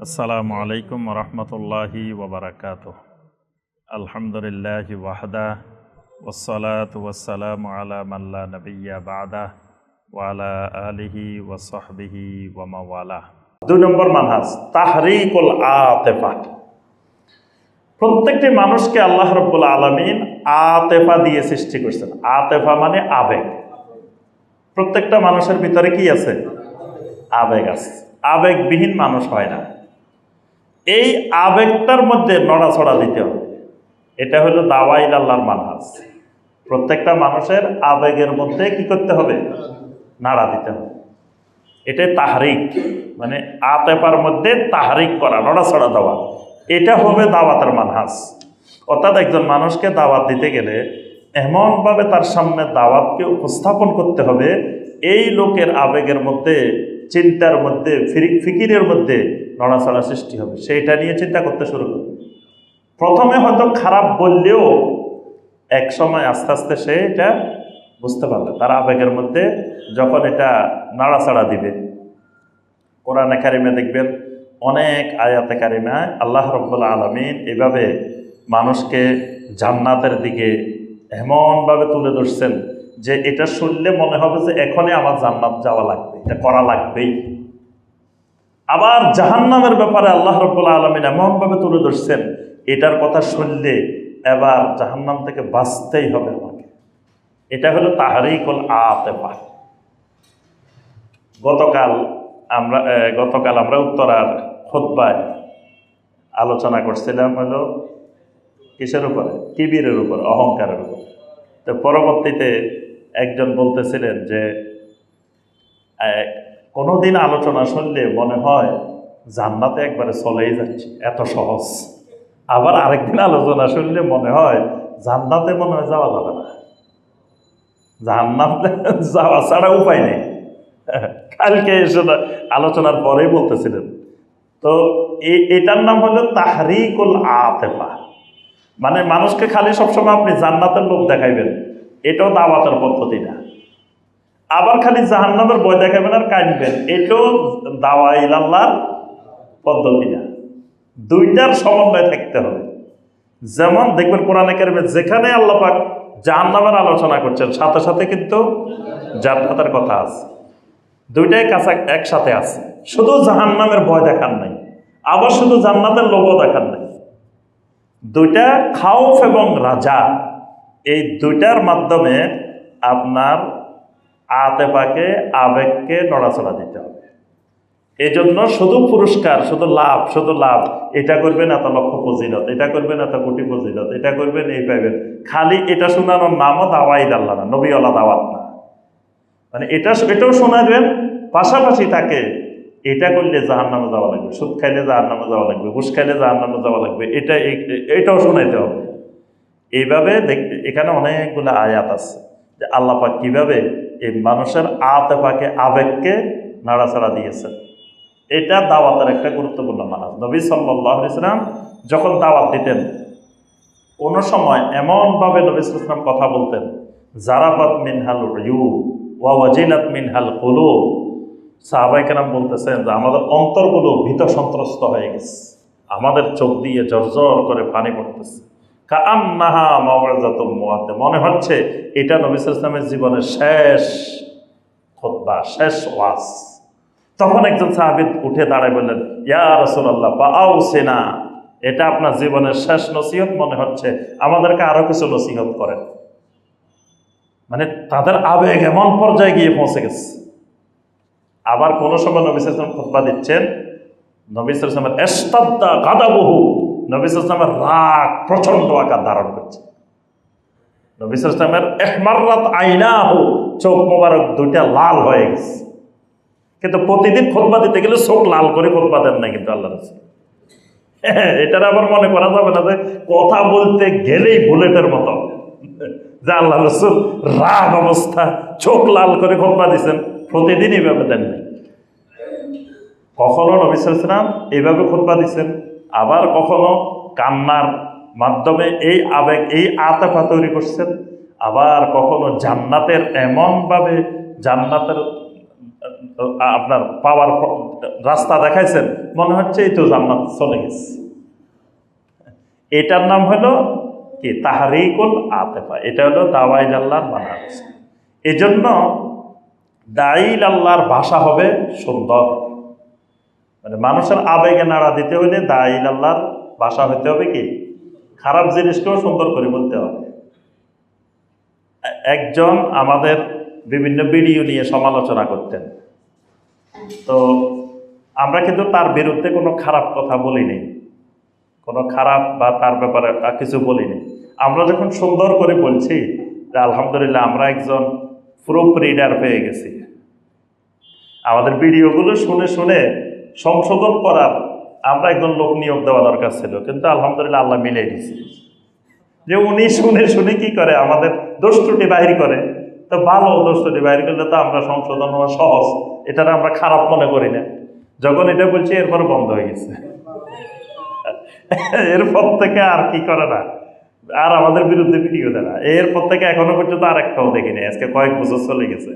আসসালামু আলাইকুম রহমতুল্লাহি ওবরাকাতুহ। আলহামদুলিল্লাহি ওয়াহদা ওয়াসসালাতু ওয়াসসালামু আলা মান লা নাবিয়্যা বা'দা ওয়া আলা আলিহি ওয়া সাহবিহি ওয়া মাওয়ালা। 2 নম্বর মানহাজ তাহরিকুল আতিফা। প্রত্যেকটি মানুষকে আল্লাহ রাব্বুল আলামিন আতিফা দিয়ে সৃষ্টি করেছেন। আতিফা মানে আবেগ। প্রত্যেকটা মানুষের ভিতরে কি আছে? আবেগ আছে। আবেগবিহীন মানুষ হয় না। এই আবেগটার মধ্যে নড়াচড়া দিতে হবে। এটা হলো দাওয়াই আল্লাহর মানহাজ। প্রত্যেকটা মানুষের আবেগের মধ্যে কি করতে হবে? নাড়া দিতে হবে। এটাই তাহরিক, মানে আতেফার মধ্যে তাহরিক করা, নড়াচড়া দেওয়া। এটা হবে দাওয়াতের মানহাজ। অর্থাৎ একজন মানুষকে দাওয়াত দিতে গেলে এমনভাবে তার সামনে দাওয়াতকে উপস্থাপন করতে হবে, এই লোকের আবেগের মধ্যে, চিন্তার মধ্যে, ফিকিরের মধ্যে নড়াচড়া সৃষ্টি হবে। সেইটা নিয়ে চিন্তা করতে শুরু করবে। প্রথমে হয়তো খারাপ বললেও এক সময় আস্তে আস্তে সে এটা বুঝতে পারবে। তার আবেগের মধ্যে যখন এটা নাড়াচাড়া দিবে, কোরআনে কারিমে দেখবেন অনেক আয়াতে কারিমায় আল্লাহ রাব্বুল আলামিন এভাবে মানুষকে জান্নাতের দিকে এমনভাবে তুলে ধরছেন যে এটা শুনলে মনে হবে যে এখনই আমার জান্নাত যাওয়া লাগবে, এটা করা লাগবেই। আবার জাহান্নামের ব্যাপারে আল্লাহ রাব্বুল আলামিন এমনভাবে তুলে ধরছেন, এটার কথা শুনলে এবার জাহান্নাম থেকে বাঁচতেই হবে আমাকে। এটা হলো তাহরিকুল আতিফা। গতকাল আমরা উত্তরার খুতবায় আলোচনা করছিলাম হলো কিসের উপরে? কিবিরের উপর, অহংকারের উপর। তো পরবর্তীতে একজন বলতেছিলেন যে কোনোদিন আলোচনা শুনলে মনে হয় জান্নাতে একবারে চলেই যাচ্ছে, এত সহজ। আবার আরেকদিন আলোচনা শুনলে মনে হয় জান্নাতে মনে হয় যাওয়া যাবে না, জান্নাতে যাওয়া ছাড়া উপায় নেই। কালকে এসে আলোচনার পরেই বলতেছিলেন। তো এটার নাম হলো তাহরিকুল আতিফা। মানে মানুষকে খালি সবসময় আপনি জান্নাতের লোভ দেখাইবেন, এটাও দাওয়াতের পদ্ধতি না। আবার খালি জাহান্নামের ভয় দেখাবেন আর কাঁদবেন, এটাও দাওয়াই আল্লাহর পদ্ধতি না। দুইটার সমন্বয় থাকতে হবে। যেমন দেখবেন কোরআনে কারিমে যেখানে আল্লাহ পাক জাহান্নামের আলোচনা করছেন, সাথে সাথে কিন্তু জান্নাতের কথা আছে। দুইটাই কাছে একসাথে আছে। শুধু জাহান্নামের ভয় দেখান নাই, আবার শুধু জান্নাতের লোভও দেখান নাই। দুইটা খাউফ এবং রাজা, এই দুইটার মাধ্যমে আপনার আতেফাকে, আবেগকে নড়াচড়া দিতে হবে। এই জন্য শুধু পুরস্কার, শুধু লাভ, এটা করবেন এত লক্ষ ফজিলত, এটা করবেন এত কোটি ফজিলত, এটা করবেন এই পাইবেন, খালি এটা শোনানোর নামও দাওয়াই আল্লাহ না, নবীওয়ালা দাওয়াত না। মানে এটাও শোনাবেন, পাশাপাশি তাকে এটা করলে জাহান্নামে যাওয়া লাগবে, সুদ খাইলে জাহান্নামে যাওয়া লাগবে, ঘুষ খাইলে জাহান্নামে যাওয়া লাগবে, এটাও শোনাইতে হবে। এইভাবে এখানে অনেকগুলো আয়াত আছে যে আল্লাহ পাক কিভাবে এই মানুষের আতেফাকে, আবেগকে নাড়াচাড়া দিয়েছেন। এটা দাওয়াতের একটা গুরুত্বপূর্ণ মানহাজ। নবী সাল্লাল্লাহু আলাইহি ওয়াসাল্লাম যখন দাওয়াত দিতেন, কোনো সময় এমনভাবে নবী সাল্লাল্লাহু আলাইহি ওয়াসাল্লাম কথা বলতেন, জারাফাত মিনহাল উয়ুন ওয়া ওয়াজিলাত মিনহাল কুলুব। সাহাবায়ে কেরাম বলতেছেন যে আমাদের অন্তরগুলো ভীত সন্ত্রস্ত হয়ে গেছে, আমাদের চোখ দিয়ে জর্জর করে পানি পড়তেছে। কাআন্নাহা মাওয়াজাতুম মুআদ্দিন, মনে হচ্ছে এটা নবী সাল্লাল্লাহু আলাইহি ওয়াসাল্লামের জীবনের শেষ খুতবা, শেষ ওয়াজ। তখন একজন সাহাবী উঠে দাঁড়ায় বললেন, ইয়া রাসূলুল্লাহ ফাআউসিনা, এটা আপনার জীবনের শেষ নসিহত মনে হচ্ছে, আমাদেরকে আরো কিছু নসিহত করেন। মানে তাদের আবেগ এমন পর্যায়ে গিয়ে পৌঁছে গেছে। আবার কোন সময় নবী সাল্লাল্লাহু আলাইহি ওয়াসাল্লাম খুতবা দিচ্ছেন, নবী সাল্লাল্লাহু আলাইহি ওয়াসাল্লামের ইসতাদ্দা গাদাবুহু, নবী সাল্লাল্লাহু আলাইহি ওয়াসাল্লামের রাগ প্রচন্ড আকার ধারণ করছে। নবী সাল্লাল্লাহু আলাইহি ওয়াসাল্লামের ইহমাররাত আইনাহু, চোখ মোবারক দুইটা লাল হয়ে গেছে। কিন্তু প্রতিদিন খুতবা দিতে গেলে চোখ লাল করে খুতবা দেন না কিন্তু আল্লাহ রাসূল। এটার আবার মনে করা যাবে না যে কথা বলতে গেলেই বুলেটের মতো, যে আল্লাহ রাসূল রাগ অবস্থা চোখ লাল করে খুতবা দিচ্ছেন, প্রতিদিন এইভাবে দেন নাই। কখনো নবী সাল্লাল্লাহু আলাইহি ওয়াসাল্লাম এইভাবে খুতবা দিচ্ছেন, আবার কখনো কান্নার মাধ্যমে এই আবেগ, এই আতেফা তৈরি করছেন, আবার কখনো জান্নাতের এমনভাবে জান্নাতের আপনার পাওয়ার রাস্তা দেখাইছেন, মনে হচ্ছে এই তো জান্নাত চলে গেছে। এটার নাম হলো কি? তাহরিকুল আতেফা। এটা হলো দাওয়াইল আল্লাহর মানহাজ। এই জন্য দাইল আল্লাহর ভাষা হবে সুন্দর। মানে মানুষের আবেগে নাড়া দিতে হলে দাইল আল্লাহর ভাষা হইতে হবে কি? খারাপ জিনিসকেও সুন্দর করে বলতে হবে। একজন আমাদের বিভিন্ন ভিডিও নিয়ে সমালোচনা করতেন, তো আমরা কিন্তু তার বিরুদ্ধে কোনো খারাপ কথা বলিনি, কোনো খারাপ বা তার ব্যাপারে কিছু বলিনি। আমরা যখন সুন্দর করে বলছি যে আলহামদুলিল্লাহ আমরা একজন প্রুফ রিডার পেয়ে গেছি, আমাদের ভিডিওগুলো শুনে শুনে সংশোধন করার আমরা একজন লোক নিয়োগ দেওয়া দরকার ছিল, কিন্তু আলহামদুলিল্লাহ আল্লাহ মিলিয়ে দিচ্ছে যে উনি শুনে শুনে কি করে আমাদের দোষ ত্রুটি বাহির করে। তো ভালো দোষ ত্রুটি বাহির করলে তো আমরা সংশোধন হওয়া সহজ, এটা আমরা খারাপ মনে করি না। যখন এটা বলছি এরপর বন্ধ হয়ে গেছে, এরপর থেকে আর কি করে না, আর আমাদের বিরুদ্ধে ভিডিও দেয় না। এরপর থেকে এখনো পর্যন্ত আর একটাও দেখিনি, আজকে কয়েক বছর চলে গেছে।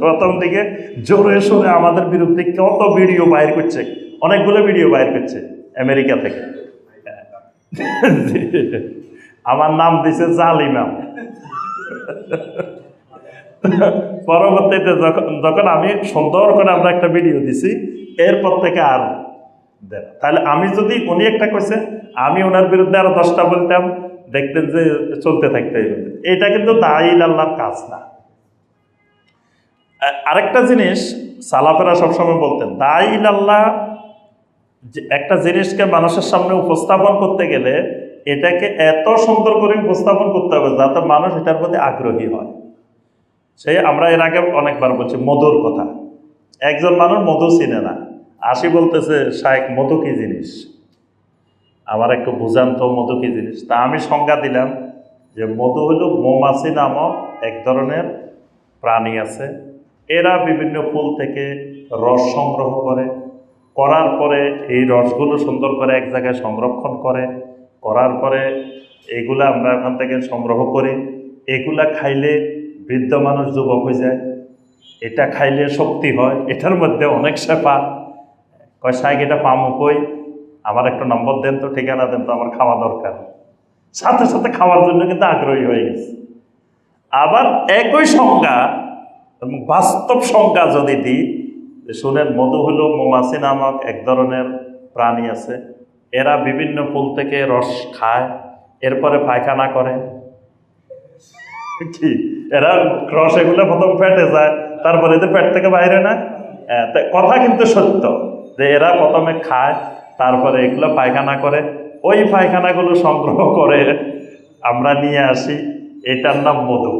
প্রথম দিকে জোরে সোরে আমাদের বিরুদ্ধে কত ভিডিও বাইর করছে, অনেকগুলো ভিডিও বাইর করছে আমেরিকা থেকে। আমার নাম দিছে জালিমাম। পরবর্তীতে যখন আমি সুন্দর করে আমরা একটা ভিডিও দিছি, এরপর থেকে আর দেন। তাহলে আমি যদি উনি একটা কইছে, আমি ওনার বিরুদ্ধে আরো 10টা বলতাম, দেখতেন যে চলতে থাকতে। এটা কিন্তু দাইল আল্লাহর কাজ না। আরেকটা জিনিস সালাফেরা সবসময় বলতেন, দাইল আল্লাহ একটা জিনিসকে মানুষের সামনে উপস্থাপন করতে গেলে এটাকে এত সুন্দর করে উপস্থাপন করতে হবে যাতে মানুষ এটার প্রতি আগ্রহী হয়। সেই আমরা এর আগে অনেকবার বলছি মধুর কথা। একজন মানুষ মধু চিনে না, আসি বলতেছে শায়েখ মধু কি জিনিস, আমার একটু বুঝান তো মধু কি জিনিস। তা আমি সংজ্ঞা দিলাম যে মধু হলো মৌমাছি নামক এক ধরনের প্রাণী আছে, এরা বিভিন্ন ফুল থেকে রস সংগ্রহ করে, করার পরে এই রসগুলো সুন্দর করে এক জায়গায় সংরক্ষণ করে, করার পরে এগুলা আমরা এখান থেকে সংগ্রহ করি। এগুলা খাইলে বৃদ্ধ মানুষ যুবক হয়ে যায়, এটা খাইলে শক্তি হয়, এটার মধ্যে অনেক শেফা। কয় সাহেব এটা পামু কই, আমার একটা নম্বর দেন তো, ঠিকানা দেন তো, আমার খাওয়া দরকার। সাথে সাথে খাওয়ার জন্য কিন্তু আগ্রহী হয়ে গেছে। আবার একই সংজ্ঞা বাস্তব সংজ্ঞা যদি দিই, শুনেন মধু হলো মৌমাছি নামক এক ধরনের প্রাণী আছে, এরা বিভিন্ন ফুল থেকে রস খায়, এরপরে পায়খানা করে। কি এরা রস এগুলো প্রথম পেটে যায়, তারপরে এদের পেট থেকে বাইরে না। কথা কিন্তু সত্য যে এরা প্রথমে খায়, তারপরে এগুলো পায়খানা করে, ওই পায়খানাগুলো সংগ্রহ করে আমরা নিয়ে আসি, এটার নাম মধু।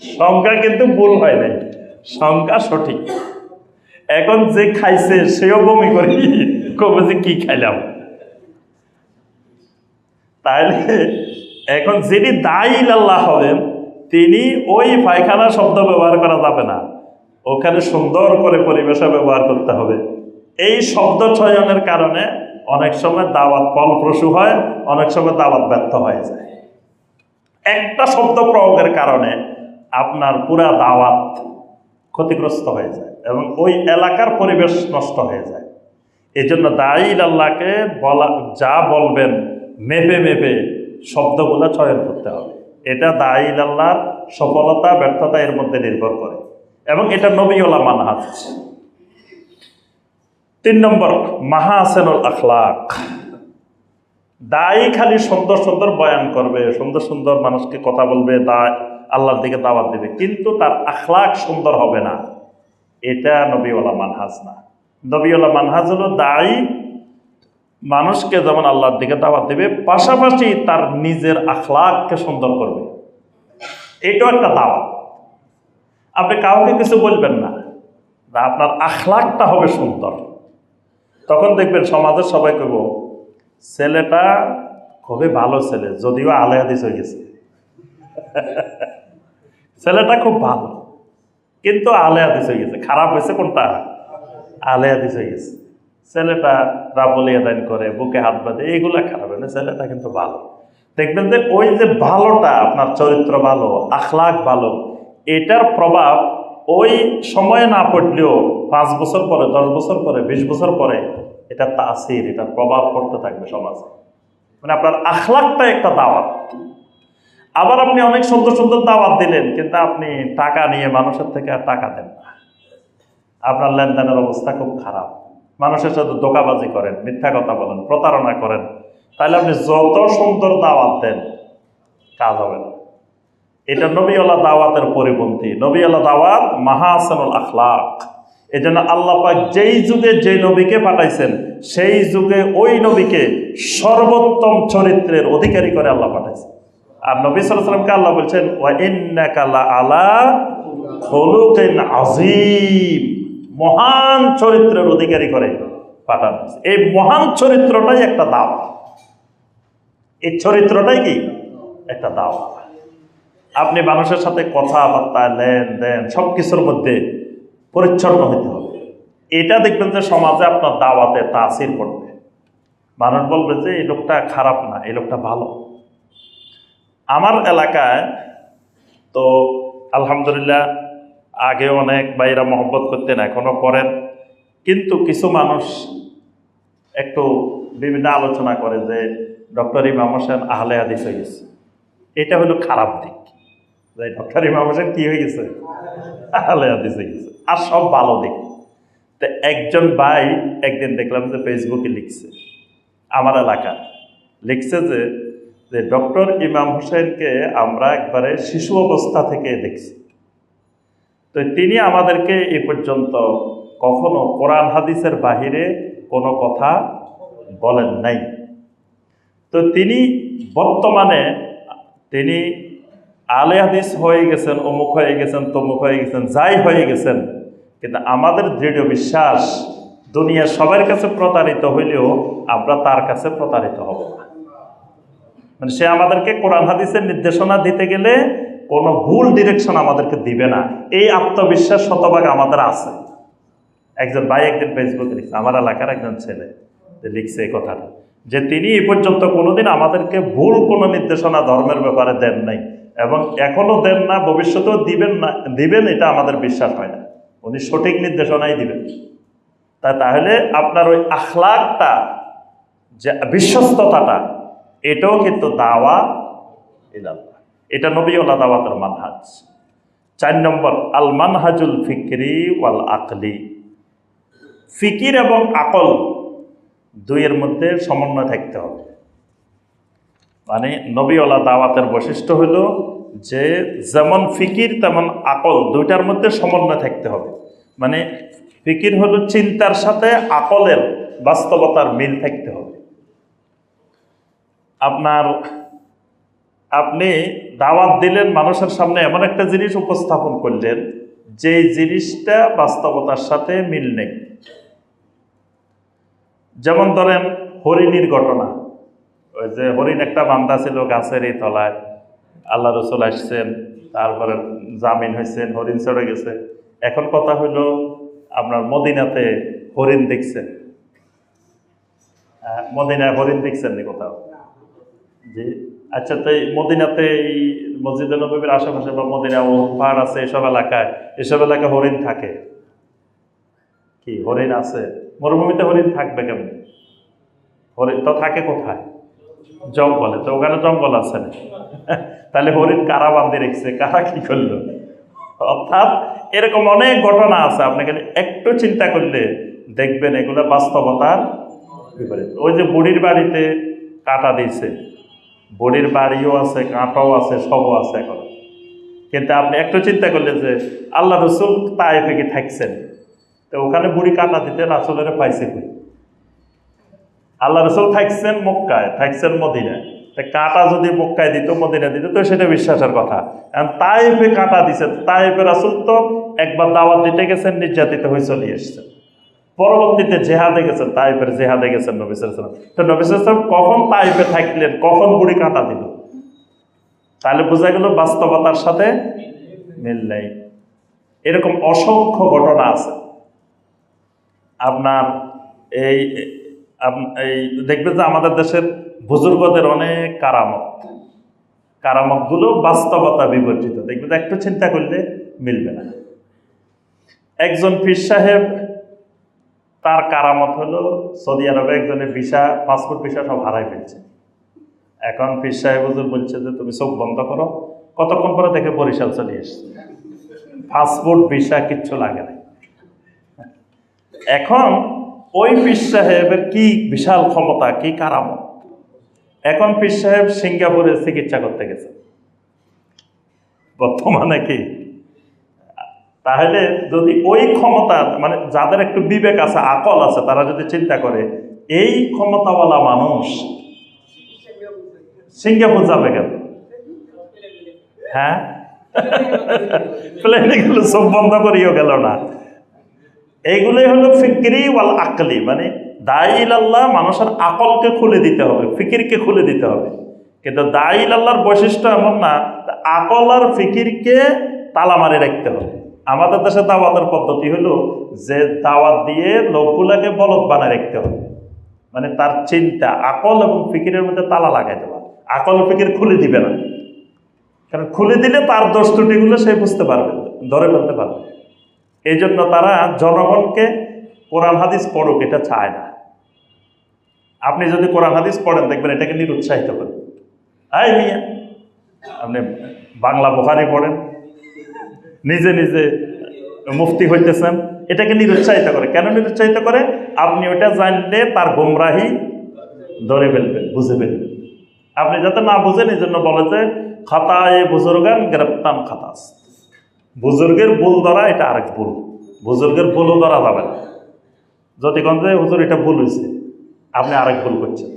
সংজ্ঞা কিন্তু ভুল হয় নাই, সংজ্ঞা সঠিক। এখন যে খাইছে সেও বমি করি কবে যে কি খাইলাম। তাহলে এখন যিনি দাইল আল্লাহ হবেন, তিনি ওই পায়খানা শব্দ ব্যবহার করা যাবে না, ওখানে সুন্দর করে পরিবেশে ব্যবহার করতে হবে। এই শব্দ চয়নের কারণে অনেক সময় দাওয়াত ফলপ্রসূ হয়, অনেক সময় দাওয়াত ব্যর্থ হয়ে যায়। একটা শব্দ প্রয়োগের কারণে আপনার পুরা দাওয়াত ক্ষতিগ্রস্ত হয়ে যায় এবং ওই এলাকার পরিবেশ নষ্ট হয়ে যায়। এই জন্য দাইল আল্লাহকে বলা, যা বলবেন মেপে মেপে শব্দগুলো চয়ন করতে হবে। এটা দাইল আল্লাহর সফলতা ব্যর্থতা এর মধ্যে নির্ভর করে এবং এটা নবীওয়ালা মানহাজ। 3 নম্বর মাহাসিনুল আখলাক। দায়ী খালি সুন্দর সুন্দর বয়ান করবে, সুন্দর সুন্দর মানুষকে কথা বলবে, আল্লাহর দিকে দাওয়াত দেবে, কিন্তু তার আখলাক সুন্দর হবে না। এটা নবীওয়ালা মানহাজ না। নবীওয়ালা মানহাজ হলো দায়ী মানুষকে যেমন আল্লাহর দিকে দাওয়াত দেবে, পাশাপাশি তার নিজের আখলাককে সুন্দর করবে। এটাও একটা দাওয়াত। আপনি কাউকে কিছু বলবেন না, আপনার আখলাকটা হবে সুন্দর। তখন দেখবেন সমাজের সবাই কইব ছেলেটা খুবই ভালো ছেলে, যদিও আলে হাদিস হয়ে গেছে। ছেলেটা খুব ভালো কিন্তু আলে হাদিস হয়ে গেছে। খারাপ হয়েছে কোনটা? আলে হাদিস হয়ে গেছে। ছেলেটা রাবলিয়া দান করে, বুকে হাত বাঁধে, এইগুলা খারাপ হয় না, ছেলেটা কিন্তু ভালো। দেখবেন যে ওই যে ভালোটা, আপনার চরিত্র ভালো, আখলাক ভালো, এটার প্রভাব ওই সময়ে না পড়লেও 5 বছর পরে, 10 বছর পরে, 20 বছর পরে এটা তাসির, এটার প্রভাব পড়তে থাকবে সমাজে। মানে আপনার আখলাকটা একটা দাওয়াত। আবার আপনি অনেক সুন্দর সুন্দর দাওয়াত দিলেন, কিন্তু আপনি টাকা নিয়ে মানুষের থেকে আর টাকা দেন না, আপনার লেনদেনের অবস্থা খুব খারাপ, মানুষের সাথে ধোঁকাবাজি করেন, মিথ্যা কথা বলেন, প্রতারণা করেন, তাহলে আপনি যত সুন্দর দাওয়াত দেন কাজ হবে না। এটা নবীওয়ালা দাওয়াতের পরিপন্থী। নবীওয়ালা দাওয়াত মাহাসানুল আখলাক। এই জন্য আল্লাহ পাক যেই যুগে যেই নবীকে পাঠাইছেন, সেই যুগে ওই নবীকে সর্বোত্তম চরিত্রের অধিকারী করে আল্লাহ পাঠাইছেন। আর নবী সাল্লাল্লাহু আলাইহি ওয়াসাল্লামকে আল্লাহ বলছেন, ওয়া ইন্নাকা লাআলা খুলুকিন আযীম, মহান চরিত্রের অধিকারী করে পাঠানো। এই মহান চরিত্রটাই একটা দাওয়াত। এই চরিত্রটাই কি একটা দাওয়াত। আপনি মানুষের সাথে কথাবার্তা, লেনদেন, সবকিছুর মধ্যে পরিচ্ছন্ন হতে হবে। এটা দেখবেন যে সমাজে আপনার দাওয়াতে তাসির পড়বে। মানুষ বলবে যে এই লোকটা খারাপ না, এই লোকটা ভালো। আমার এলাকায় তো আলহামদুলিল্লাহ আগে অনেক ভাইরা মহব্বত করতেন, এখনো করেন, কিন্তু কিছু মানুষ একটু বিভিন্ন আলোচনা করে যে ডক্টর ইমাম হোসেন আহলে হাদিস হয়ে গেছে। এটা হলো খারাপ দিক। ডক্টর ইমাম হোসেন কি হয়ে গেছে? আহলে হাদিস হয়ে গেছে। আর সব ভালো দিক। তো একজন ভাই একদিন দেখলাম যে ফেসবুকে লিখছে, আমার এলাকা লিখছে যে ডক্টর ইমাম হোসেনকে আমরা একবারে শিশু অবস্থা থেকে দেখছি। তো তিনি আমাদেরকে এ পর্যন্ত কখনো কোরআন হাদিসের বাহিরে কোনো কথা বলেন নাই। তো তিনি বর্তমানে তিনি আলে হাদিস হয়ে গেছেন, অমুক হয়ে গেছেন, তমুক হয়ে গেছেন, যাই হয়ে গেছেন, কিন্তু আমাদের দৃঢ় বিশ্বাস দুনিয়ার সবার কাছে প্রতারিত হইলেও আমরা তার কাছে প্রতারিত হব না। মানে সে আমাদেরকে কোরআন হাদিসের নির্দেশনা দিতে গেলে কোনো ভুল ডিরেকশন আমাদেরকে দিবে না, এই আত্মবিশ্বাস শতভাগ আমাদের আছে। একজন ভাই একদিন ফেসবুকে লিখছে, আমার এলাকার একজন ছেলে লিখছে এই কথাটা, যে তিনি এই পর্যন্ত কোনোদিন আমাদেরকে ভুল কোনো নির্দেশনা ধর্মের ব্যাপারে দেন নাই, এবং এখনো দেন না, ভবিষ্যতেও দিবেন এটা আমাদের বিশ্বাস হয় না। উনি সঠিক নির্দেশনাই দিবেন। তাহলে আপনার ওই আখলাকটা, যে বিশ্বস্ততাটা, এটাও কিন্তু দাওয়া ইলাল্লাহ। এটা নবীওয়ালা দাওয়াতের মানহাজ। 4 নম্বর আল মানহাজুল ফিকরি ওয়াল আকলি। ফিকির এবং আকল দুইয়ের মধ্যে সমন্বয় থাকতে হবে। মানে নবীওয়ালা দাওয়াতের বৈশিষ্ট্য হলো যে যেমন ফিকির তেমন আকল, দুইটার মধ্যে সমন্বয় থাকতে হবে। মানে ফিকির হলো চিন্তার সাথে আকলের, বাস্তবতার মিল থাকতে হবে। আপনি দাওয়াত দিলেন, মানুষের সামনে এমন একটা জিনিস উপস্থাপন করলেন যে জিনিসটা বাস্তবতার সাথে মিল নেই। যেমন ধরেন হরিণীর ঘটনা। ওই যে হরিণ একটা বান্দা ছিল গাছের এই তলায়, আল্লাহ রসুল আসছেন, তারপরে জামিন হয়েছেন, হরিণ চড়ে গেছে। এখন কথা হইল আপনার মদিনাতে হরিণ দেখছেন? মদিনায় হরিণ দেখছেন নি কোথাও? জি। আচ্ছা, তো এই মদিনাতে, এই মসজিদে নববীর আশেপাশে বা মদিনা ও পাহাড় আছে, এসব এলাকায় হরিণ থাকে কি? হরিণ আছে? মরুভূমিতে হরিণ থাকবে কেমন? হরিণ তো থাকে কোথায়? জঙ্গলে। তো ওখানে জঙ্গল আছে না? তাহলে হরিণ কারা বান্ধে রেখেছে, কারা কি করলো? অর্থাৎ এরকম অনেক ঘটনা আছে, আপনাকে একটু চিন্তা করলে দেখবেন এগুলো বাস্তবতার বিপরীত। ওই যে বুড়ির বাড়িতে কাঁটা দিয়েছে, বুড়ির বাড়িও আছে, কাঁটাও আছে, সবও আছে এখন। কিন্তু আপনি একটু চিন্তা করলে যে আল্লাহ রসুল তায়েফে কি থাকছেন, তো ওখানে বুড়ি কাঁটা দিতে রাসূলের পাইছে কই? আল্লাহ রসুল থাকছেন মক্কায়, থাকছেন মদিনায়। কাঁটা যদি মক্কায় দিত, মদিনা দিত, তো সেটা বিশ্বাসের কথা। এখন তায়েফে কাঁটা দিছে, তায়েফে রাসূল তো একবার দাওয়াত দিতে গেছেন, নির্যাতিত হয়ে চলে এসছেন। পরবর্তীতে জেহাদে গেছেন, তায়েফের জেহাদে গেছেন নবী সাল্লাল্লাহু আলাইহি ওয়াসাল্লাম। তো নবী সাল্লাল্লাহু আলাইহি ওয়াসাল্লাম কখন তায়েফে থাকলেন, কখন বুড়ি কাঁটা দিল? তাহলে বোঝা গেল বাস্তবতার সাথে মিল নেই। এরকম অসংখ্য ঘটনা আছে। আপনার এই দেখবেন যে আমাদের দেশের বুজুর্গদের অনেক কারামতগুলো বাস্তবতা বিবর্জিত। দেখবেন একটু চিন্তা করলে মিলবে না। একজন পীর সাহেব, তার কারামত হলো সৌদি আরবে একজনের ভিসা, পাসপোর্ট ভিসা সব হারাই ফেলছে। এখন পীর সাহেব হুজুর বলছে যে তুমি চোখ বন্ধ করো, কতক্ষণ পরে দেখে বরিশাল চলে এসছে, পাসপোর্ট ভিসা কিচ্ছু লাগে না। এখন ওই পীর সাহেবের কি বিশাল ক্ষমতা, কি কারামত। এখন পীর সাহেব সিঙ্গাপুরে চিকিৎসা করতে গেছে বর্তমানে। কি তাহলে যদি ওই ক্ষমতা, মানে যাদের একটু বিবেক আছে, আকল আছে, তারা যদি চিন্তা করে এই ক্ষমতাওয়ালা মানুষ সিঙ্গাপুর যাবে কেন? হ্যাঁ, প্লেনে গেল, চোখ বন্ধ করিও গেল না। এইগুলোই হলো ফিকরি ওয়াল আকলি, মানে দায়ীল আল্লাহ মানুষের আকলকে খুলে দিতে হবে, ফিকিরকে খুলে দিতে হবে। কিন্তু দায়ীল আল্লাহর বৈশিষ্ট্য এমন না আকল আর ফিকিরকে তালা মারি রাখতে হবে। আমাদের দেশে দাওয়াতের পদ্ধতি হলো যে দাওয়াত দিয়ে লোকগুলাকে বলদ বানায় রাখতে হবে, মানে তার চিন্তা, আকল এবং ফিকিরের মধ্যে তালা লাগাই দেওয়া। আকল ফিকির খুলে দিবে না, কারণ খুলে দিলে তার দোষ ত্রুটিগুলো সে বুঝতে পারবে, ধরে ফেলতে পারবে। এই জন্য তারা জনগণকে কোরআন হাদিস পড়ুক এটা চায় না। আপনি যদি কোরআন হাদিস পড়েন দেখবেন এটাকে নিরুৎসাহিত করেন। আই মিয়া, আপনি বাংলা বুখারী পড়েন, নিজে নিজে মুফতি হইতেছেন, এটাকে নিরুৎসাহিত করে। কেন নিরুৎসাহিত করে? আপনি ওটা জানলে তার গোমরাহি ধরে ফেলবেন, বুঝে ফেলবেন। আপনি যাতে না বুঝেন এই জন্য বলে যে খাতায় বুজুর্গান গ্রেপ্তান খাতাস, বুজুর্গের ভুল ধরা এটা আরেক ভুল, বুজুর্গের ভুলও ধরা যাবে না। যদি কোন যে হুজুর এটা ভুল হয়েছে, আপনি আরেক ভুল করছেন।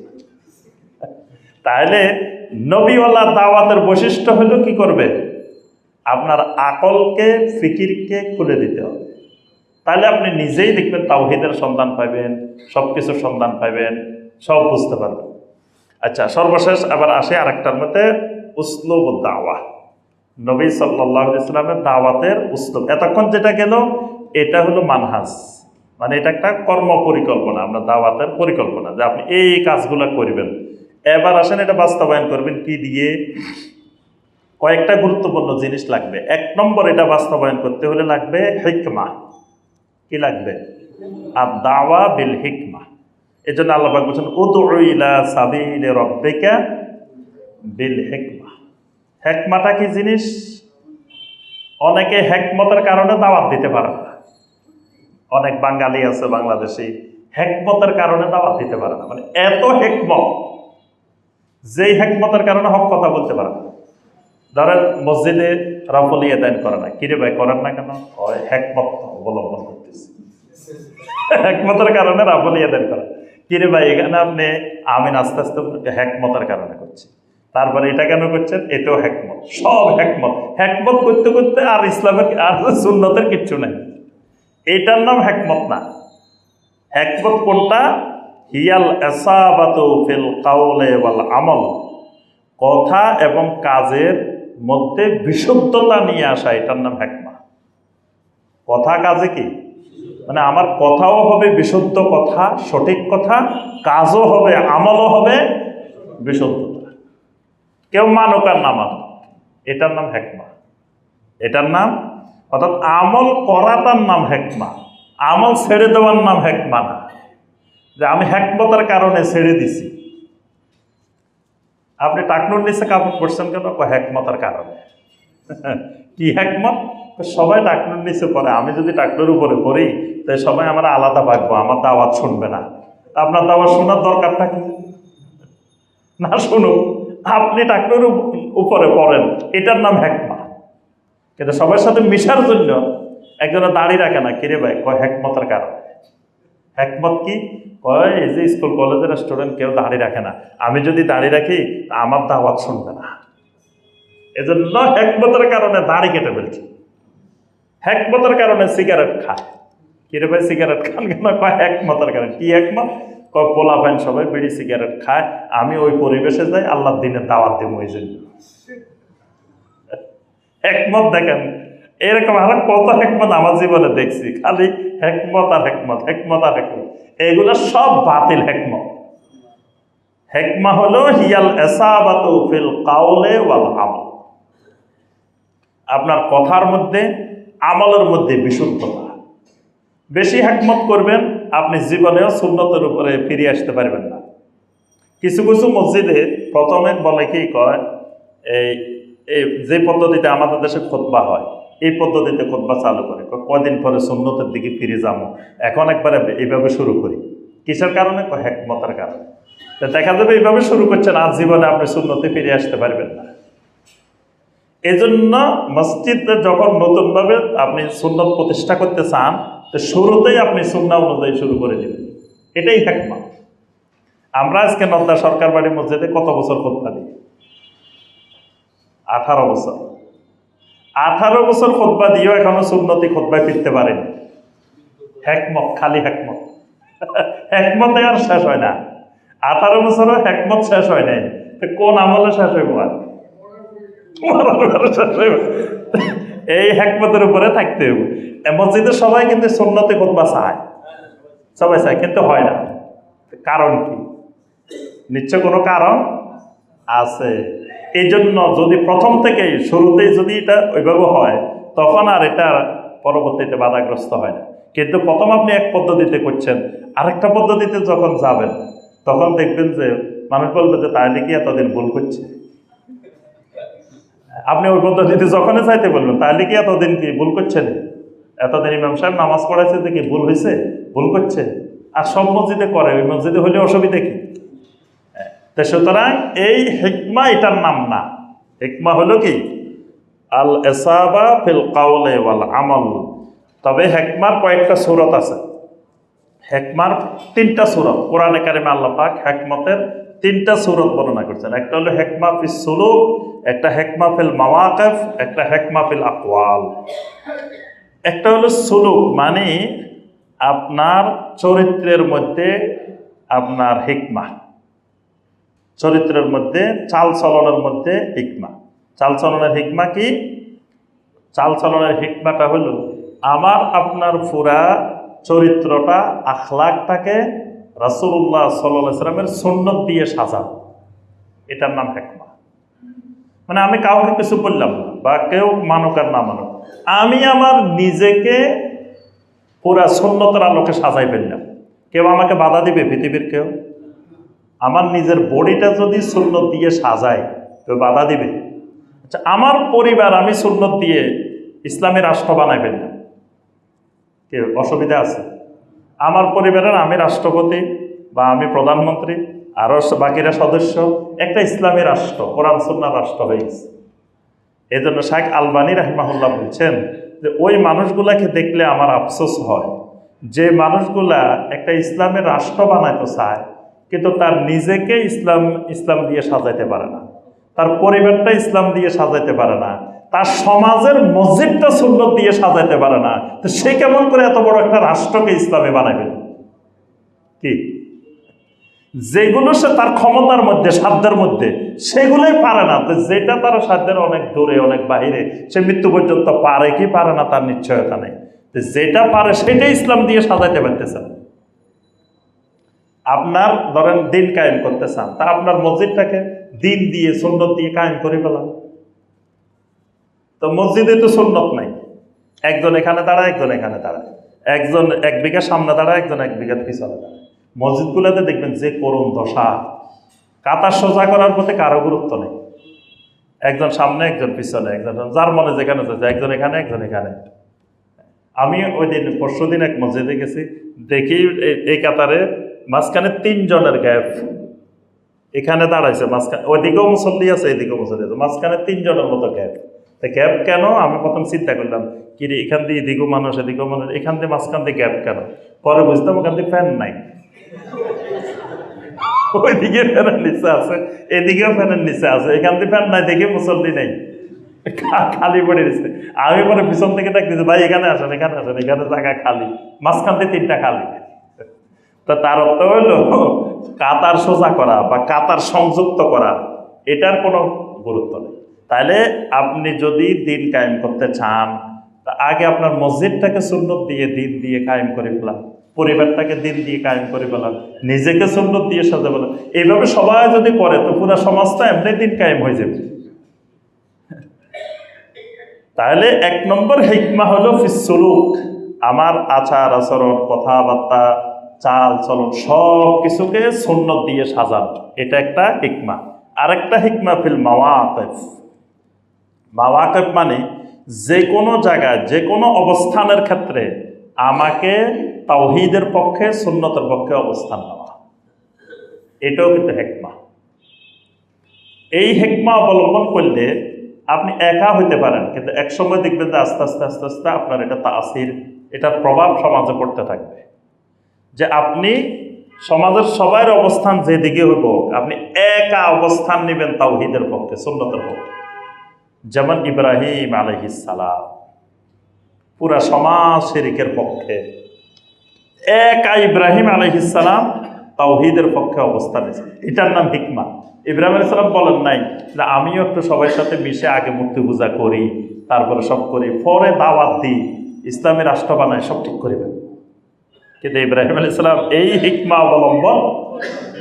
তাহলে নবীওয়ালা দাওয়াতের বৈশিষ্ট্য হলো কি করবে? আপনার আকলকে, ফিকিরকে খুলে দিতে হবে। তাহলে আপনি নিজেই দেখবেন তাওহীদের সন্ধান পাইবেন, সব কিছুর সন্ধান পাইবেন, সব বুঝতে পারবেন। আচ্ছা, সর্বশেষ আবার আসে আরেকটার মধ্যে, উসলুব দাওয়া। নবী সাল্লাল্লাহু আলাইহি ওয়াসাল্লামের দাওয়াতের উসলুব। এতক্ষণ যেটা গেল এটা হলো মানহাজ, মানে এটা একটা কর্ম পরিকল্পনা, আমরা দাওয়াতের পরিকল্পনা যে আপনি এই কাজগুলো করবেন। এবার আসেন এটা বাস্তবায়ন করবেন কি দিয়ে। কয়েকটা গুরুত্বপূর্ণ জিনিস লাগবে। এক নম্বর, এটা বাস্তবায়ন করতে হলে লাগবে হিকমা। কি লাগবে? আর দাওয়া বিল হিকমা। এই জন্য আল্লাহ পাক বলছেন উদউ ইলা সাবিলি রাব্বিকা বিল হিকমা। হিকমাটা কি জিনিস? অনেকে হিকমতের কারণে দাওয়াত দিতে পারে না। অনেক বাঙালি আছে বাংলাদেশি, হিকমতের কারণে দাওয়াত দিতে পারে না। মানে এত হিকমত, যেই হিকমতের কারণে হক কথা বলতে পারে না। ধরেন মসজিদে রাফল ইয়াদাইন করে না, কিরে ভাই করেন না কেন? হিকমত অবলম্বন করতেছে, হিকমতের কারণে রাফল ইয়াদাইন করে। কিরে ভাই এখানে আপনি আমিন আস্তে আস্তে, হিকমতের কারণে করছি। তারপরে এটা কেন করছেন? এটাও হিকমত। সব হিকমত, হিকমত করতে করতে আর ইসলামের আর সুন্নতের কিচ্ছু নাই। এটার নাম হিকমত না। হিকমত কোনটা? হিয়াল ইসাবাতু ফিল কাউলি ওয়াল আমল। কথা এবং কাজের মধ্যে বিশুদ্ধতা নিয়ে আসা, এটার নাম হিকমা। কথা কাজে কি, মানে আমার কথাও হবে বিশুদ্ধ কথা, সঠিক কথা, কাজও হবে, আমলও হবে বিশুদ্ধতা। কেউ মানুক আর না মানুক, এটার নাম হিকমা। এটার নাম, অর্থাৎ আমল করাটার নাম হিকমা, আমল ছেড়ে দেওয়ার নাম হিকমা না। যে আমি হিকমতের কারণে ছেড়ে দিছি। আপনি টাকনুর নিচে কাপড় পরছেন কেন? হিকমতের কারণে। কি হিকমত? সবাই টাকনুর নিচে পড়ে, আমি যদি টাকনুর উপরে পড়ি তাই সবাই আমার আলাদা ভাগবো, আমার দাওয়াত শুনবে না। আপনার দাওয়াত শোনার দরকারটা কি? না শুনুক, আপনি টাকনুর উপরে পড়েন, এটার নাম হিকমা। কিন্তু সবার সাথে মিশার জন্য একজনের দাড়ি রাখে না, কিরে ভাই? হিকমতের কারণে। হিকমত কি? কয় এই যে স্কুল কলেজের স্টুডেন্ট কেউ দাড়ি রাখে না, আমি যদি দাড়ি রাখি আমার দাওয়াত শুনবে না। এজন্য হিকমতের কারণে দাড়ি কেটে ফেলছে। হিকমতের কারণে সিগারেট খায়। কিরে ভাই সিগারেট খান কেন? হিকমতের কারণে। কি হিকমত? পোলা পাইন সবাই বিড়ি সিগারেট খায়, আমি ওই পরিবেশে যাই, আল্লাহর দিনের দাওয়াত দেবো এই জন্য। হিকমত দেখেন, এরকম আরো কত হিকমত আমার জীবনে দেখছি, খালি হিকমত আর হিকমত, হিকমত আর হিকমত। এগুলো সব বাতিল হিকমত। হিকমা হলো হিয়াল ইসাবাতু ফিল কাউলি ওয়াল আমল। আপনার কথার মধ্যে, আমলের মধ্যে বিশুদ্ধতা। বেশি হিকমত করবেন, আপনি জীবনেও সুন্নতের উপরে ফিরে আসতে পারবেন না। কিছু কিছু মসজিদে প্রথমে বলে কি কয়, এই এই যে পদ্ধতিতে আমাদের দেশে খুতবা হয়, এই পদ্ধতিতে খুতবা চালু করে, কয়দিন পরে সুন্নতের দিকে ফিরে যাবো, এখন একবারে এইভাবে শুরু করি। কিসের কারণে? হিকমতের কারণে। তো দেখা যাবে এইভাবে শুরু করছেন, আর জীবনে আপনি সুন্নতে ফিরে আসতে পারবেন না। এজন্য মসজিদে যখন নতুনভাবে আপনি সুন্নত প্রতিষ্ঠা করতে চান, তো শুরুতেই আপনি সুন্নাহ অনুযায়ী শুরু করে দিবেন, এটাই হিকমত। আমরা আজকে নদ্দা সরকার বাড়ি মসজিদে কত বছর খুতবা দিই? 18 বছর। 18 বছর খুতবা দিয়েও এখনো সুন্নতি খুতবায় ফিরতে পারেনি। হিকমত, খালি হিকমত। হিকমতে আর শেষ হয় না। 18 বছরও হিকমত শেষ হয় নাই, কোন আমলে শেষ হইব? আর এই হিকমতের উপরে থাকতে হবে। মসজিদে সবাই কিন্তু সুন্নতি খুতবা চায়, সবাই চায়, কিন্তু হয় না। কারণ কি? নিশ্চয় কোনো কারণ আছে। এই জন্য যদি প্রথম থেকেই শুরুতেই যদি এটা ওইভাবে হয়, তখন আর এটা পরবর্তীতে বাধাগ্রস্ত হয় না। কিন্তু প্রথম আপনি এক পদ্ধতিতে করছেন, আরেকটা পদ্ধতিতে যখন যাবেন, তখন দেখবেন যে মানুষ বলবে যে তাহলে কি এতদিন ভুল করছে। আপনি ওই পদ্ধতিতে যখনই চাইতে বলবেন তাহলে কি এতদিন কি ভুল করছেন, এতদিন ইমাম সাহেব নামাজ পড়াইছে যে কি ভুল হয়েছে, ভুল করছে। আর সব মসজিদে করে, ওই মসজিদে হলে অসুবিধা কি? তো সুতরাং এই হিকমা এটার নাম না। হিকমা হলো কি? আল ইসাবা ফিল কাউলে ওয়াল আমল। তবে হিকমার কয়েকটা সূরত আছে। হিকমার 3টা সূরত কোরআনে কারিমে আল্লাহ পাক হিকমতের 3টা সূরত বর্ণনা করছেন। একটা হলো হিকমা ফিস সুলুক, একটা হিকমা ফিল মাওয়াকিফ, একটা হিকমা ফিল আকওয়াল। একটা হলো সুলুক, মানে আপনার চরিত্রের মধ্যে আপনার হিকমা, চরিত্রের মধ্যে, চাল চলনের মধ্যে হিকমা। চাল চলনের হিকমা কি? চাল চলনের হিকমাটা হলো আমার আপনার পুরা চরিত্রটা, আখলাকটাকে রাসূলুল্লাহ সাল্লাল্লাহু আলাইহি ওয়াসাল্লামের সুন্নত দিয়ে সাজানো, এটার নাম হিকমা। মানে আমি কাউকে কিছু বললাম না, বা কেউ মানুক আর না মানুক, আমি আমার নিজেকে পুরা সুন্নতের আলোকে সাজাই ফেললাম। কেউ আমাকে বাধা দিবে? পৃথিবীর কেউ? আমার নিজের বডিটা যদি সুন্নত দিয়ে সাজায়, তো বাধা দিবে? আচ্ছা, আমার পরিবার আমি সুন্নত দিয়ে ইসলামী রাষ্ট্র বানাই ফেললাম, কেউ অসুবিধা আছে? আমার পরিবারের আমি রাষ্ট্রপতি বা আমি প্রধানমন্ত্রী, আরও বাকিরা সদস্য, একটা ইসলামী রাষ্ট্র, কোরআন সুন্নাহর রাষ্ট্র হয়ে গেছে। এই জন্য শাইখ আলবানী রাহিমাহুল্লাহ বলছেন যে ওই মানুষগুলাকে দেখলে আমার আফসোস হয়, যে মানুষগুলা একটা ইসলামের রাষ্ট্র বানাইতে চায়, কিন্তু তার নিজেকে ইসলাম দিয়ে সাজাইতে পারে না, তার পরিবারটা ইসলাম দিয়ে সাজাইতে পারে না, তার সমাজের মসজিদটা সুন্নত দিয়ে সাজাইতে পারে না। তো সে কেমন করে এত বড় একটা রাষ্ট্রকে ইসলামে বানাবে? কি যেগুলো সে তার ক্ষমতার মধ্যে, সাধ্যের মধ্যে, সেগুলোই পারে না। তো যেটা তার সাধ্যের অনেক দূরে, অনেক বাহিরে, সে মৃত্যু পর্যন্ত পারে কি পারে না তার নিশ্চয়তা নেই। যেটা পারে সেটাই ইসলাম দিয়ে সাজাইতে পারতেছে না। আপনার ধরেন দিন কায়েম করতে চান, তা আপনার মসজিদটাকে দিন দিয়ে, সুন্নত দিয়ে কায়েম করে ফেলাম। তো মসজিদে তো সুন্নত নাই, একজন এখানে দাঁড়ায়, একজন এখানে দাঁড়ায়, একজন 1 বিঘা সামনে দাঁড়ায়, একজন 1 বিঘা পিছনে দাঁড়ায়। মসজিদগুলোতে দেখবেন যে করুণ দশা, কাতার সোজা করার প্রতি কারো গুরুত্ব নেই, একজন সামনে, একজন পিছনে, একজন যার মনে যেখানে যাচ্ছে, একজন এখানে, একজন এখানে। আমি ওই দিন পরশুদিন এক মসজিদে গেছি, দেখি এই কাতারে মাঝখানে 3 জনের গ্যাপ, এখানে দাঁড়াইছে মাঝখানে, ওইদিকেও মুসল্লি আছে, এদিকেও মুসল্লি আছে, মাঝখানে 3 জনের মতো গ্যাপ। গ্যাপ কেন? আমি প্রথম চিন্তা করলাম কি রে, এখান দিয়ে এদিকেও মানুষ, এদিকেও মানুষ, এখান দিয়ে মাঝখান দিয়ে গ্যাপ কেন? পরে বুঝতাম ওখান দিয়ে ফ্যান নাই, ওইদিকে ফ্যানের নিচে আছে, এদিকেও ফ্যানের নিচে আছে, এখান দিয়ে ফ্যান নাই দেখে মুসল্লি নেই, খালি পড়ে দিচ্ছে। আমি পরে পিছন থেকে ডাকতেছি, ভাই এখানে আসেন, এখানে আসেন, এখানে জায়গা খালি, মাঝখান দিয়ে 3টা খালি। তা তার অর্থ হইল কাতার সোজা করা বা কাতার সংযুক্ত করা, এটার কোনো গুরুত্ব নেই। তাহলে আপনি যদি দিন কায়েম করতে চান, তা আগে আপনার মসজিদটাকে সুন্নত দিয়ে, দিন দিয়ে কায়েম করে ফেলাম, পরিবারটাকে দিন দিয়ে কায়েম করে ফেলাম, নিজেকে সুন্নত দিয়ে সাজা ফেলাম। এইভাবে সবাই যদি করে, তো পুরো সমাজটা এমনি দিন কায়েম হয়ে যাবে। তাহলে 1 নম্বর হিকমা হলো ফিসসুলুক, আমার আচার আচরণ, কথাবার্তা, চাল চলন সব কিছুকে সুন্নত দিয়ে সাজানো, এটা একটা হিকমা। আরেকটা হিকমা ফিল মাওয়াকিফ। মাওয়াকিফ মানে যে কোনো জায়গায় যে কোনো অবস্থানের ক্ষেত্রে আমাকে তাওহীদের পক্ষে সুন্নতের পক্ষে অবস্থান নেওয়া, এটাও কিন্তু হিকমা। এই হিকমা অবলম্বন করলে আপনি একা হইতে পারেন, কিন্তু এক সময় দেখবেন যে আস্তে আস্তে আস্তে আস্তে আপনার এটা তাসির, এটার প্রভাব সমাজে পড়তে থাকবে, যে আপনি সমাজের সবার অবস্থান যেদিকে হইব আপনি একা অবস্থান নেবেন তাওহীদের পক্ষে, সুন্নতের পক্ষে। যেমন ইব্রাহিম আলাইহিস সালাম পুরা সমাজ শিরকের পক্ষে, একা ইব্রাহিম আলাইহিস সালাম তাওহীদের পক্ষে অবস্থান নিয়েছেন, এটার নাম হিকমা। ইব্রাহিম আলাইহিস সালাম বলেন নাই যে আমিও একটু সবার সাথে মিশে আগে মূর্তি পূজা করি, তারপরে সব করি, পরে দাওয়াত দিই, ইসলামী রাষ্ট্র বানায়, সব ঠিক করিবেন। কিন্তু ইব্রাহিম আলাইহিস সালাম এই হিকমা অবলম্বন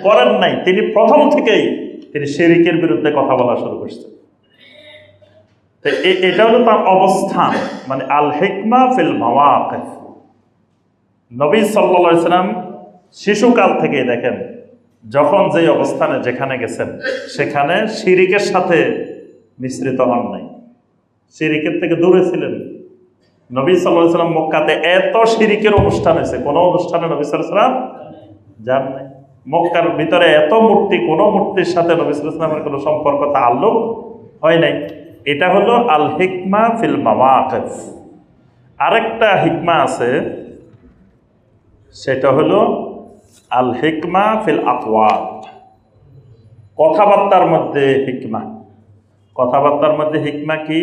করেন নাই, তিনি প্রথম থেকেই তিনি শিরকের বিরুদ্ধে কথা বলা শুরু করছেন। তো এটা হলো তার অবস্থান, মানে আল হিকমা ফিল মাওয়াকিফ। নবী সাল্লাল্লাহু আলাইহি সাল্লাম শিশুকাল থেকে দেখেন যখন যে অবস্থানে যেখানে গেছেন সেখানে শিরিকের সাথে মিশ্রিত হন নাই, শিরিকের থেকে দূরে ছিলেন। নবী সাল্লাল্লাহু আলাইহি সাল্লাম মক্কাতে এত শিরিকের অনুষ্ঠান হয়েছে, কোনো অনুষ্ঠানে নবী সাল্লাল্লাহু আলাইহি সাল্লাম যান নাই। মক্কার ভিতরে এত মূর্তি, কোনো মূর্তির সাথে নবী সাল্লাল্লাহু আলাইহি সাল্লামের কোনো সম্পর্ক তাআল্লুক হয় নাই। এটা হলো আল হিকমা ফিল মাওয়াকিফ। আরেকটা হিকমা আছে, সেটা হলো আল হিকমা ফিল আকওয়াল। কথাবার্তার মধ্যে হিকমা। কথাবার্তার মধ্যে হিকমা কি?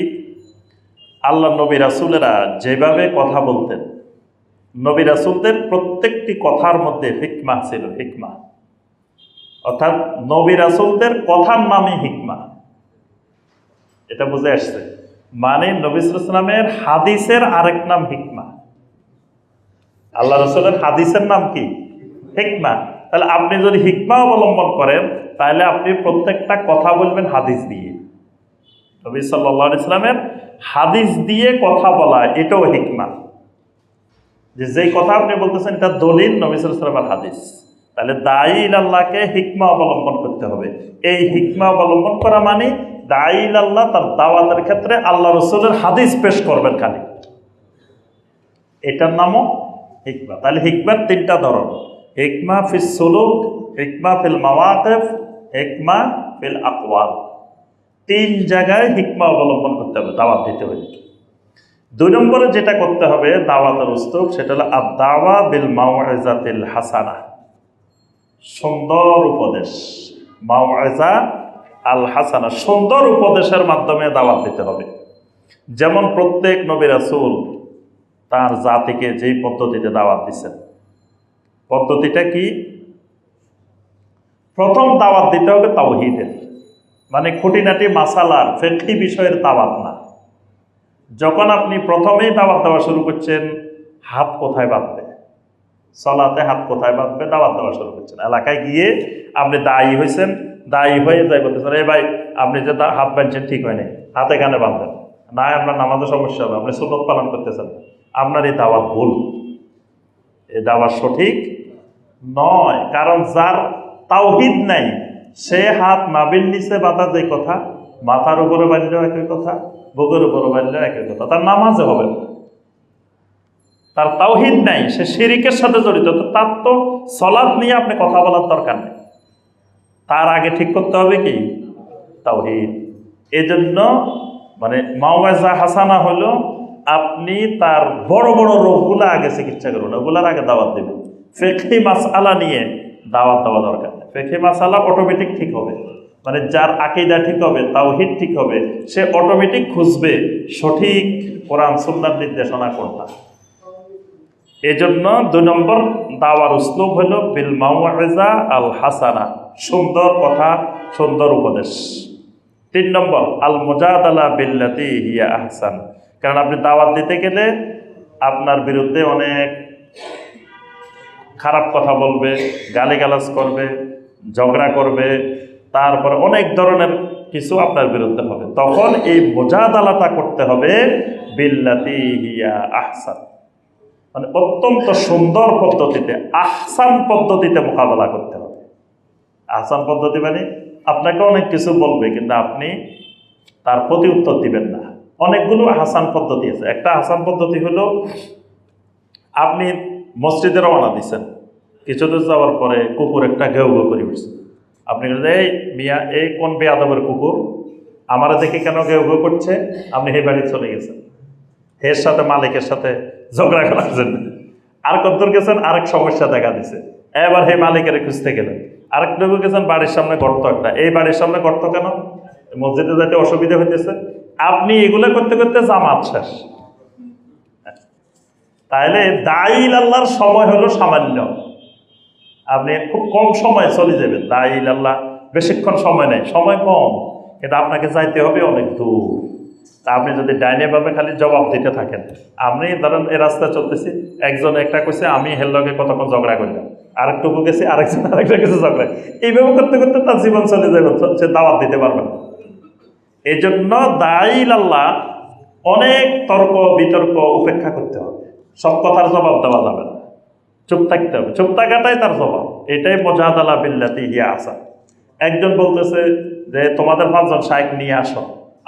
আল্লাহ নবী রাসূলেরা যেভাবে কথা বলতেন, নবী রাসূলদের প্রত্যেকটি কথার মধ্যে হিকমা ছিল, হিকমা। অর্থাৎ নবী রাসূলদের কথার নামই হিকমা, এটা বুঝে আসছে। মানে নবী সাল্লাল্লাহু আলাইহি ওয়াসাল্লামের হাদিসের আরেক নাম হিকমা। আল্লাহ রাসূলের হাদিসের নাম কি? হিকমা। তাহলে আপনি যদি হিকমা অবলম্বন করেন তাহলে আপনি প্রত্যেকটা কথা বলবেন হাদিস দিয়ে। নবী সাল্লাল্লাহু আলাইহি ওয়াসাল্লামের হাদিস দিয়ে কথা বলা, এটাও হিকমা। যেই কথা আপনি বলতেছেন এটা দলিল নবী সাল্লাল্লাহু আলাইহি ওয়াসাল্লামের হাদিস। তাহলে দাঈ ইলাল্লাহকে হিকমা অবলম্বন করতে হবে। এই হিকমা অবলম্বন করা মানে দাঈ ইলাল্লাহ তার দাওয়াতের ক্ষেত্রে আল্লাহ রাসূলের হাদিস পেশ করবেন খালি, এটার নামও হিকমা। তাহলে হিকমার 3টা ধরন: হিকমা ফিস সুলুক, হিকমা ফিল মাওয়াকিফ, হিকমা ফিল আকওয়াল। 3 জায়গায় হিকমা অবলম্বন করতে হবে দাওয়াত দিতে হলে। 2 নম্বরে যেটা করতে হবে দাওয়াতের উসলুব, সেটা হলো আদ-দাওয়া বিল মাউইজাতিল হাসানা, সুন্দর উপদেশ। মাউইজা আল হাসানা, সুন্দর উপদেশের মাধ্যমে দাওয়াত দিতে হবে। যেমন প্রত্যেক নবী রাসূল তার জাতিকে যেই পদ্ধতিতে দাওয়াত দিচ্ছেন, পদ্ধতিটা কি? প্রথম দাওয়াত দিতে হবে তাওহীদের, মানে খুঁটিনাটি মাসালার ফিকহি বিষয়ের দাওয়াত না। যখন আপনি প্রথমেই দাওয়াত দেওয়া শুরু করছেন, হাত কোথায় বাঁধবে, সালাতে হাত কোথায় বাঁধবে, দাওয়াত দেওয়া শুরু করছেন। এলাকায় গিয়ে আপনি দায়ী হয়েছেন, দায়ী হয়ে যাই বলতেছেন, এ ভাই আপনি যে হাত বাঁধছেন ঠিক হয় নাই, হাত এখানে বাঁধবেন না, আপনার নামাজের সমস্যা হবে, আপনি সুন্নত পালন করতেছেন, আপনার এই দাওয়াত ভুল, এই দাওয়াত সঠিক নয়। কারণ যার তাওহীদ নাই সে হাত নাভির নিচে বাঁধা যে কথা, মাথার উপরে বাঁধলেও একই কথা, বুকের উপরে বাঁধলেও একই কথা, তার নামাজে হবে না। তার তাওহীদ নাই, সে শিরিকের সাথে জড়িত, তো তার তো সালাত নিয়ে আপনি কথা বলার দরকার নেই। তার আগে ঠিক করতে হবে কি? তাওহীদ। এজন্য মানে মাওইজা হাসানা হলো আপনি তার বড় বড় রোগগুলো আগে চিকিৎসা করুন, ওগুলার আগে দাওয়াত দেবেন। ফিকহি মাসআলা নিয়ে দাওয়াত দেওয়া দরকার নেই। ফিকহি মাসআলা অটোমেটিক ঠিক হবে, মানে যার আকীদা ঠিক হবে, তাওহীদ ঠিক হবে, সে অটোমেটিক খুঁজবে সঠিক কোরআন সুন্নাহর নির্দেশনা কোনটা। এজন্য 2 নম্বর দাওয়ার উসলুব হলো বিল মাউইজা আল হাসানা, সুন্দর কথা, সুন্দর উপদেশ। 3 নম্বর আল মুজাদালা বিল্লাতি হিয়া আহসান। কারণ আপনি দাওয়াত দিতে গেলে আপনার বিরুদ্ধে অনেক খারাপ কথা বলবে, গালিগালাজ করবে, ঝগড়া করবে, তারপরে অনেক ধরনের কিছু আপনার বিরুদ্ধে হবে, তখন এই মুজাদালাটা করতে হবে বিল্লাতি হিয়া আহসান, মানে অত্যন্ত সুন্দর পদ্ধতিতে, আহসান পদ্ধতিতে মোকাবেলা করতে হবে। আহসান পদ্ধতি মানে আপনাকে অনেক কিছু বলবে, কিন্তু আপনি তার প্রতি উত্তর দিবেন না। অনেকগুলো আহসান পদ্ধতি আছে। একটা আহসান পদ্ধতি হলো, আপনি মসজিদে রওনা দিচ্ছেন, কিছু দূর যাওয়ার পরে কুকুর একটা ঘেউ ঘেউ করে উঠছে। আপনি এই মিয়া, এই কোন বেয়াদবের কুকুর, আমার দেখে কেন ঘেউ ঘেউ করছে? আপনি সেই বাড়ি চলে গেছেন, এর সাথে মালিকের সাথে ঝগড়া করাচ্ছেন। আর কতদূর গেছেন, আরেক সমস্যা দেখা দিছে, এবার সেই মালিকের খুঁজতে গেলেন। আরেকটুকু গেছেন, বাড়ির সামনে গর্ত একটা, এই বাড়ির সামনে গর্ত কেন, মসজিদে যাইতে অসুবিধা হইতেছে। আপনি এগুলো করতে করতে জামাত শেষ। তাইলে দাইল আল্লাহর সময় হলো সামান্য, আপনি খুব কম সময় চলে যাবেন। দাইল আল্লাহ বেশিক্ষণ সময় নেই, সময় কম, কিন্তু আপনাকে যাইতে হবে অনেক দূর। তা আপনি যদি ডাইনে ভাবে খালি জবাব দিতে থাকেন, আপনি ধরেন এই রাস্তায় চলতেছি, একজন একটা কইছে, আমি হের লগে কতক্ষণ ঝগড়া করলাম, আরেকটুকু গেছি, আরেকজন আরেকটা কিছু ঝগড়া, এইভাবে করতে করতে তার জীবন চলে যাবে, সে দাওয়াত দিতে পারবে না। এই জন্য দাইল আল্লাহ অনেক তর্ক বিতর্ক উপেক্ষা করতে হবে, সব কথার জবাব দেওয়া যাবে না, চুপ থাকতে হবে, চুপ থাকাটাই তার জবাব। এটাই মুজাদালা বিল্লাতি হিয়া আহসান। একজন বলতেছে যে তোমাদের 5 জন শাইখ নিয়ে আসো,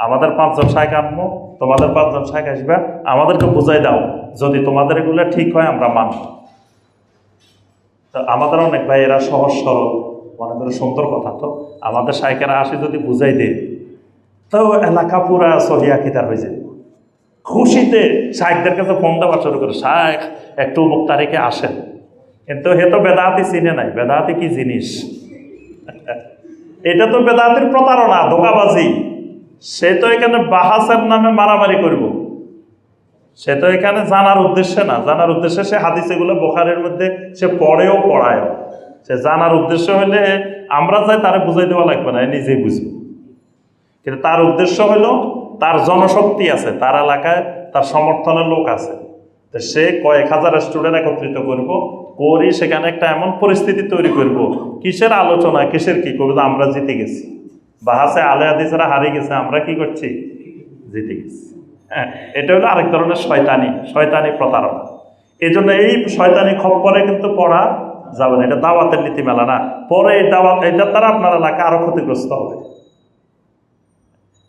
আমাদের 5 জন শাইখ আনবো, তোমাদের 5 জন শাইখ আসবে, আমাদেরকে বুঝাই দাও, যদি তোমাদের এগুলো ঠিক হয় আমরা মানব। তো আমাদের অনেক ভাই এরা সহজ সরল, মনে করে সুন্দর কথা, তো আমাদের শাইখেরা আসে যদি বুঝাই দেয়, তো এলাকা পুরা সহিয়া কিতার হয়ে যায়। খুশিতে শাইখদের কাছে ফোন দেওয়া শুরু করে, শাইখ একটু মুখ তারিখে আসেন। কিন্তু হে তো বেদাতি চিনে নাই, বেদাতি কি জিনিস। এটা তো বেদাতির প্রতারণা, ধোঁকাবাজি। সে তো এখানে বাহাসের নামে মারামারি করব, সে তো এখানে জানার উদ্দেশ্যে না। জানার উদ্দেশ্যে সে হাদিস এগুলো বুখারীর মধ্যে সে পড়েও পড়ায়ও। সে জানার উদ্দেশ্য হলে আমরা যাই তারে বুঝাই দেওয়া লাগবে না, নিজেই বুঝবো। কিন্তু তার উদ্দেশ্য হলো, তার জনশক্তি আছে, তার এলাকায় তার সমর্থনের লোক আছে, তো সে কয়েক হাজার স্টুডেন্ট একত্রিত করব, করি সেখানে একটা এমন পরিস্থিতি তৈরি করব, কিসের আলোচনা, কিসের কি করবো, আমরা জিতে গেছি, বাহাসে আলে হাদিসরা হারিয়ে গেছে, আমরা কি করছি, জিতে গেছি। হ্যাঁ, এটা হলো আরেক ধরনের শয়তানি প্রতারণা। এই জন্য এই শয়তানি খপ্পরে কিন্তু পড়া যাবে না, এটা দাওয়াতের নীতিমালা না। পরে এই দাওয়াত, এটার দ্বারা আপনার এলাকা আরো ক্ষতিগ্রস্ত হবে।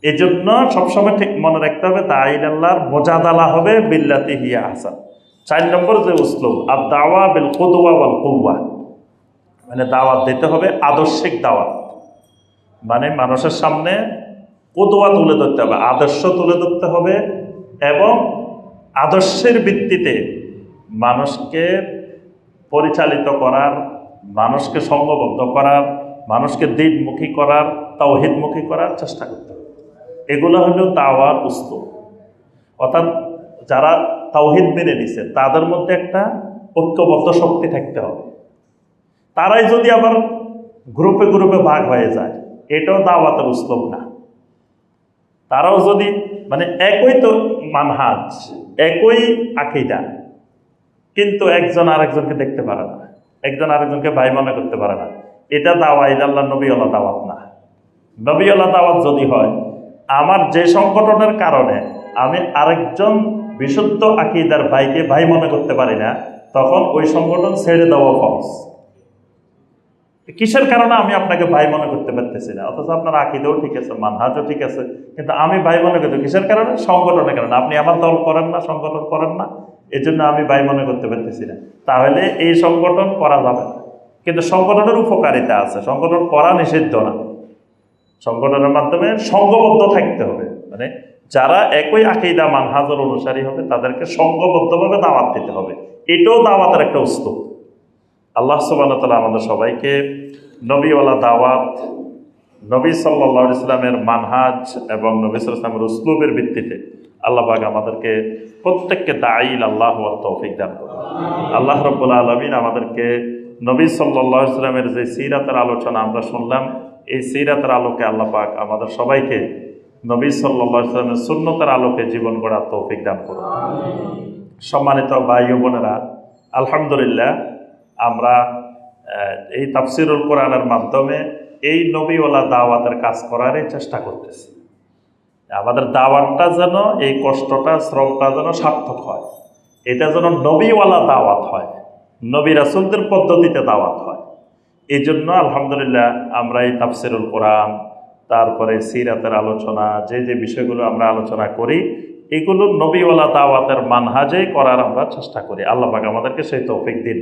এই জন্য সবসময় ঠিক মনে রাখতে হবে, দাইল আল্লাহর মুজাদালা হবে বিল্লাতি হিয়া আহসান। 4 নম্বর যে উসলুব, আর দাওয়া বিল কুদওয়া ওয়াল কুওয়া, মানে দাওয়াত দিতে হবে আদর্শিক দাওয়াত, মানে মানুষের সামনে কুদওয়া তুলে ধরতে হবে, আদর্শ তুলে ধরতে হবে, এবং আদর্শের ভিত্তিতে মানুষকে পরিচালিত করার, মানুষকে সঙ্গবদ্ধ করার, মানুষকে দ্বীনমুখী করার, তাওহীদমুখী করার চেষ্টা করতে হবে। এগুলো হলো দাওয়ার উসলুব। অর্থাৎ যারা তাওহীদ মেনে নিছে তাদের মধ্যে একটা ঐক্যবদ্ধ শক্তি থাকতে হবে। তারাই যদি আবার গ্রুপে গ্রুপে ভাগ হয়ে যায়, এটাও দাওয়াতের উসলুব না। তারাও যদি, মানে একই তো মানহাজ, একই আকীদা, কিন্তু একজন আরেকজনকে দেখতে পারে না, একজন আরেকজনকে ভাই মনে করতে পারে না, এটা দাওয়া, এটা আল্লাহ নবীওয়ালা দাওয়াত না। নবীওয়ালা দাওয়াত যদি হয়, আমার যে সংগঠনের কারণে আমি আরেকজন বিশুদ্ধ আকীদার ভাইকে ভাই মনে করতে পারি না, তখন ওই সংগঠন ছেড়ে দেওয়া ফরজ। কিসের কারণে আমি আপনাকে ভাই মনে করতে পারতেছি না, অথচ আপনার আকীদাও ঠিক আছে, মানহাজও ঠিক আছে, কিন্তু আমি ভাই মনে করতে, কিসের কারণে, সংগঠনের কারণে। আপনি আমার দল করেন না, সংগঠন করেন না, এই জন্য আমি ভাই মনে করতে পারতেছি না, তাহলে এই সংগঠন করা যাবে না। কিন্তু সংগঠনের উপকারিতা আছে, সংগঠন করা নিষিদ্ধ না। সংগঠনের মাধ্যমে সংঘবদ্ধ থাকতে হবে, মানে যারা একই আকীদা মানহাজের অনুসারী হবে তাদেরকে সংঘবদ্ধভাবে দাওয়াত দিতে হবে। এটাও দাওয়াতের একটা উসলুব। আল্লাহ সুবহানাহু ওয়া তাআলা আমাদের সবাইকে নবীওয়ালা দাওয়াত, নবী সাল্লাল্লাহু আলাইহি ওয়াসাল্লামের মানহাজ এবং নবী সাল্লাল্লাহু আলাইহি ওয়াসাল্লামের উসলুবের ভিত্তিতে আল্লাহ পাক আমাদেরকে প্রত্যেককে দাঈল আল্লাহ ওয়ার তৌফিক দান করুন। আল্লাহ রাব্বুল আলামিন আমাদেরকে নবী সাল্লাল্লাহু আলাইহি ওয়াসাল্লামের যে সিরাতের আলোচনা আমরা শুনলাম, এই সিরাতের আলোকে আল্লাহ পাক আমাদের সবাইকে নবী সাল্লাল্লাহু আলাইহি ওয়াসাল্লামের সুন্নতের আলোকে জীবন গড়ার তৌফিক দান করুন। সম্মানিত ভাই ও বোনেরা, আলহামদুলিল্লাহ আমরা এই তাফসিরুল কোরআনের মাধ্যমে এই নবীওয়ালা দাওয়াতের কাজ করারই চেষ্টা করতেছি। আমাদের দাওয়াতটা যেন, এই কষ্টটা, শ্রমটা যেন সার্থক হয়, এটা যেন নবীওয়ালা দাওয়াত হয়, নবী রাসূলদের পদ্ধতিতে দাওয়াত হয়। এই জন্য আলহামদুলিল্লাহ আমরা এই তাফসিরুল কোরআন, তারপরে সিরাতের আলোচনা, যে যে বিষয়গুলো আমরা আলোচনা করি, এগুলো নবীওয়ালা দাওয়াতের মানহাজে করার আমরা চেষ্টা করি। আল্লাহ পাক আমাদেরকে সেই তৌফিক দিন।